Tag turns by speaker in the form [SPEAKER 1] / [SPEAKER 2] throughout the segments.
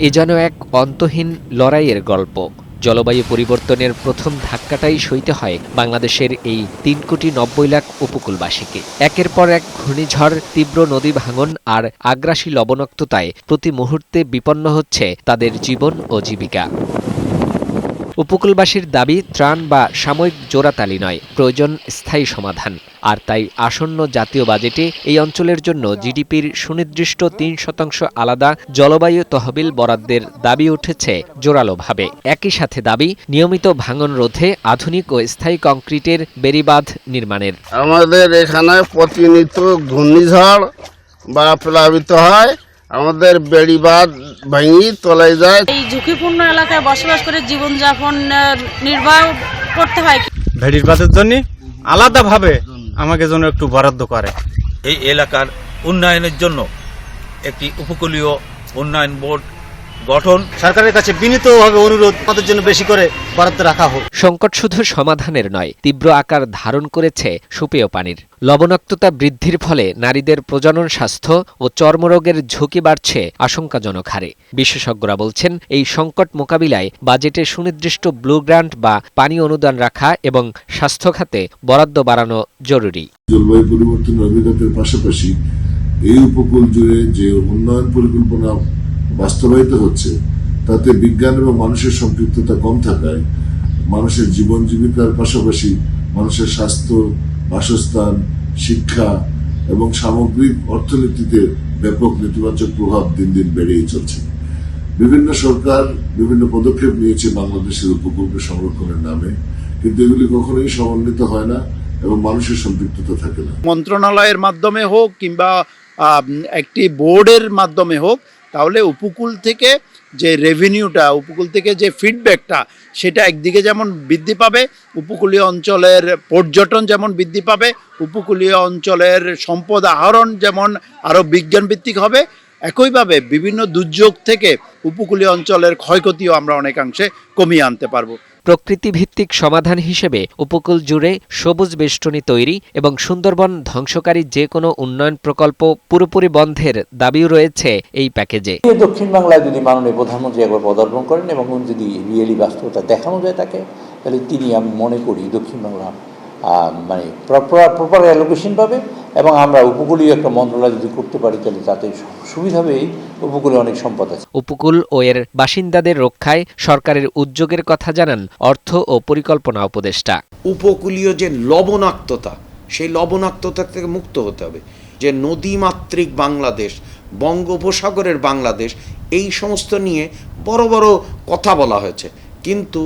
[SPEAKER 1] এ যেন এক অন্তহীন লড়াইয়ের গল্প। জলবায়ু পরিবর্তনের প্রথম ধাক্কাটাই সইতে হয় বাংলাদেশের এই ৩,৯০,০০,০০০ উপকূলবাসীকে। একের পর এক ঘূর্ণিঝড়, তীব্র নদী ভাঙন আর আগ্রাসী লবণাক্ততায় প্রতি মুহূর্তে বিপন্ন হচ্ছে তাদের জীবন ও জীবিকা। উপকূলবাসীর দাবি ত্রাণ বা সাময়িক জোড়াতালি নয়, প্রয়োজন স্থায়ী সমাধান। আর তাই আসন্ন জাতীয় বাজেটে এই অঞ্চলের জন্য জিডিপির সুনির্দিষ্ট ৩% আলাদা জলবায়ু তহবিল বরাদ্দের দাবি উঠেছে জোরালোভাবে। একই সাথে দাবি নিয়মিত ভাঙন রোধে আধুনিক ও স্থায়ী কংক্রিটের বেড়িবাঁধ নির্মাণের।
[SPEAKER 2] আমাদের এখানে প্রতিনিয়ত ঘূর্ণিঝড় বা প্লাবিত হয়, আমাদের বেড়িবাঁধ ভেঙে তলায় যায়।
[SPEAKER 3] এই ঝুঁকিপূর্ণ এলাকায় বসবাস করে জীবনযাপন নির্বাহ করতে হয়।
[SPEAKER 4] বেড়িবাঁধের জন্য আলাদাভাবে আমাকে যেন একটু বরাদ্দ করে।
[SPEAKER 5] এই এলাকার উন্নয়নের জন্য একটি উপকূলীয় উন্নয়ন বোর্ড গঠন।
[SPEAKER 4] সরকারের কাছে বিনীতভাবে অনুরোধ, আমাদের জন্য বেশি করে বরাদ্দ রাখা হোক।
[SPEAKER 1] সংকট শুধু সমাধানের নয়, তীব্র আকার ধারণ করেছে সুপেয় পানির। লবণাক্ততা বৃদ্ধির ফলে নারীদের প্রজনন স্বাস্থ্য ও চর্মরোগের ঝুঁকি বাড়ছে আশঙ্কাজনক হারে। বিশেষজ্ঞরা বলছেন, এই সংকট মোকাবিলায় বাজেটে সুনির্দিষ্ট ব্লু গ্রান্ট বা পানি অনুদান রাখা এবং স্বাস্থ্য খাতে বরাদ্দ বাড়ানো জরুরি।
[SPEAKER 6] জলবায়ু পরিবর্তনের অভিজ্ঞতার পাশাপাশি এই উপকূল জুড়ে যে উন্নয়ন পরিকল্পনা বাস্তবায়িত হচ্ছে, তাতে বিজ্ঞান এবং মানুষের সম্পৃক্ততা কম থাকায় মানুষের জীবন জীবিকার পাশাপাশি মানুষের স্বাস্থ্য, বাসস্থান, শিক্ষা এবং সামগ্রিক অর্থনীতিতে ব্যাপক নেতিবাচক প্রভাব দিন দিন বেড়েই চলছে। বিভিন্ন সরকার বিভিন্ন পদক্ষেপ নিয়েছে বাংলাদেশের উপকূলকে সংরক্ষণের নামে, কিন্তু এগুলি কখনোই সমন্বিত হয় না এবং মানুষের সম্পৃক্ততা থাকে না।
[SPEAKER 7] মন্ত্রণালয়ের মাধ্যমে হোক কিংবা একটি বোর্ডের মাধ্যমে হোক, তাহলে উপকূল থেকে যে রেভিনিউটা, উপকূল থেকে যে ফিডব্যাকটা, সেটা একদিকে যেমন বৃদ্ধি পাবে, উপকূলীয় অঞ্চলের পর্যটন যেমন বৃদ্ধি পাবে, উপকূলীয় অঞ্চলের সম্পদ আহরণ যেমন আরও বিজ্ঞানভিত্তিক হবে, একইভাবে বিভিন্ন দুর্যোগ থেকে উপকূলীয় অঞ্চলের ক্ষয়ক্ষতিও আমরা অনেকাংশে কমিয়ে আনতে পারবো।
[SPEAKER 1] প্রকৃতিভিত্তিক সমাধান হিসেবে উপকূল জুড়ে সবুজ বেষ্টনী তৈরি এবং সুন্দরবন ধ্বংসকারী যে কোনো উন্নয়ন প্রকল্প পুরোপুরি বন্ধের দাবিও রয়েছে এই প্যাকেজে।
[SPEAKER 8] দক্ষিণ বাংলায় যদি মাননীয় প্রধানমন্ত্রী একবার পদার্পণ করেন এবং যদি রিয়েলি বাস্তবতা দেখানো যায় তাকে, তাহলে তিনি, আমি মনে করি, দক্ষিণ বাংলা মানে প্রপার অ্যালোকেশন পাবে এবং আমরা উপকূলীয় একটা মন্ত্রণালয় যদি করতে পারি, তাহলে তাতে সুবিধা হবে। উপকূলে অনেক সম্পদ আছে।
[SPEAKER 1] উপকূল ও এর বাসিন্দাদের রক্ষায় সরকারের উদ্যোগের কথা জানান অর্থ ও পরিকল্পনা উপদেষ্টা।
[SPEAKER 9] উপকূলীয় যে লবণাক্ততা, সেই লবণাক্ততা থেকে মুক্ত হতে হবে। যে নদীমাতৃক বাংলাদেশ, বঙ্গোপসাগরের বাংলাদেশ, এই সমস্ত নিয়ে বড় বড় কথা বলা হয়েছে, কিন্তু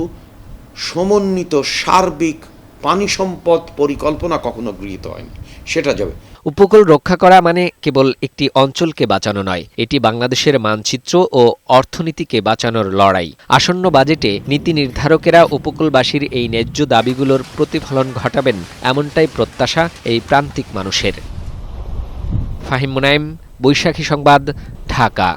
[SPEAKER 9] সমন্বিত সার্বিক পানি সম্পদ পরিকল্পনা কখনো গৃহীত হয়নি। সেটা যাবে।
[SPEAKER 1] উপকূল রক্ষা করা মানে কেবল একটি অঞ্চলকে বাঁচানো নয়, এটি বাংলাদেশের মানচিত্র ও অর্থনীতিকে বাঁচানোর লড়াই। আসন্ন বাজেটে নীতি নির্ধারকেরা উপকূলবাসীর এই ন্যায্য দাবিগুলোর প্রতিফলন ঘটাবেন, এমনটাই প্রত্যাশা এই প্রান্তিক মানুষের। ফাহিম মুনাইম, বৈশাখী সংবাদ, ঢাকা।